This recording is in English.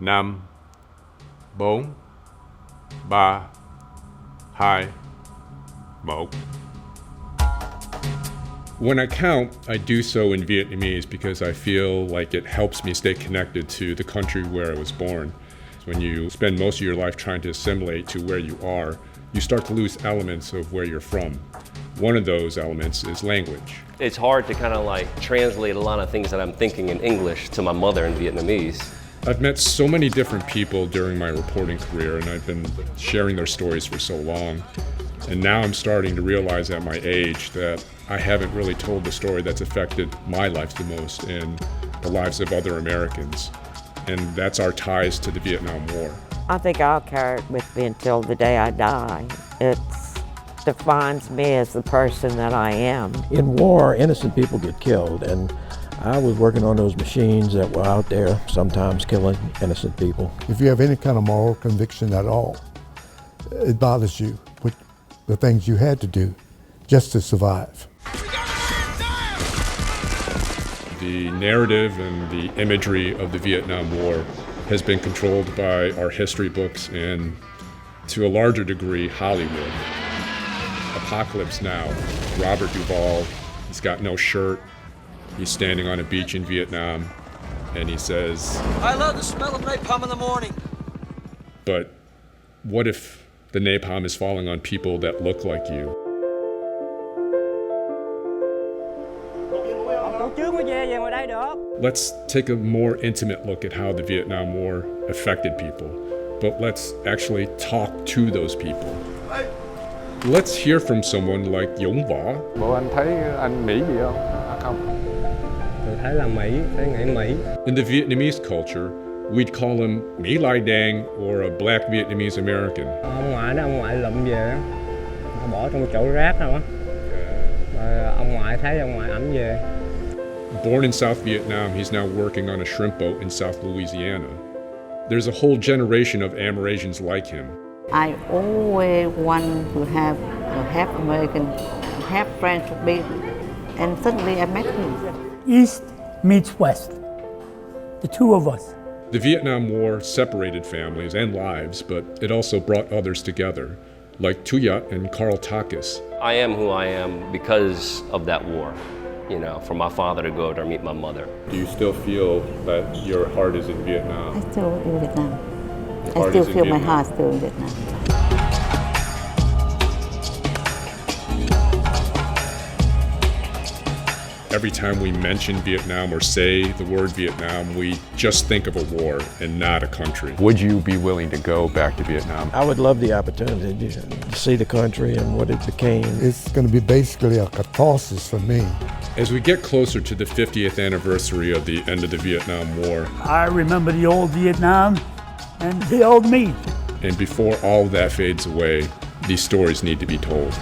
5, 4, 3, 2, 1. When I count, I do so in Vietnamese because I feel like it helps me stay connected to the country where I was born. When you spend most of your life trying to assimilate to where you are, you start to lose elements of where you're from. One of those elements is language. It's hard to kind of like translate a lot of things that I'm thinking in English to my mother in Vietnamese. I've met so many different people during my reporting career, and I've been sharing their stories for so long. And now I'm starting to realize at my age that I haven't really told the story that's affected my life the most and the lives of other Americans. And that's our ties to the Vietnam War. I think I'll carry it with me until the day I die. It defines me as the person that I am. In war, innocent people get killed, and I was working on those machines that were out there, sometimes killing innocent people. If you have any kind of moral conviction at all, it bothers you with the things you had to do just to survive. The narrative and the imagery of the Vietnam War has been controlled by our history books and, to a larger degree, Hollywood. Apocalypse Now, Robert Duvall, he's got no shirt, he's standing on a beach in Vietnam, and he says, "I love the smell of napalm in the morning." But what if the napalm is falling on people that look like you? Let's take a more intimate look at how the Vietnam War affected people, but let's actually talk to those people. Let's hear from someone like Dũng Võ. Bộ anh thấy anh Mỹ gì không? Không. Tôi thấy là Mỹ, thấy người Mỹ. In the Vietnamese culture, we'd call him My Lai Dang or a black Vietnamese American. Ông ngoại lụm về, nó bỏ trong chỗ rác đâu á. Rồi ông ngoại thấy ông ngoại ẵm về. Born in South Vietnam, he's now working on a shrimp boat in South Louisiana. There's a whole generation of Amerasians like him. I always want to have a half American, half French baby, and suddenly I met him. East meets West, the two of us. The Vietnam War separated families and lives, but it also brought others together, like Tuyat and Carl Takis. I am who I am because of that war. You know, for my father to go there meet my mother. Do you still feel that your heart is in Vietnam? I still in Vietnam. I still feel my heart still in Vietnam. Every time we mention Vietnam or say the word Vietnam, we just think of a war and not a country. Would you be willing to go back to Vietnam? I would love the opportunity to see the country and what it became. It's going to be basically a catharsis for me. As we get closer to the 50th anniversary of the end of the Vietnam War, I remember the old Vietnam and the old me. and before all of that fades away, these stories need to be told.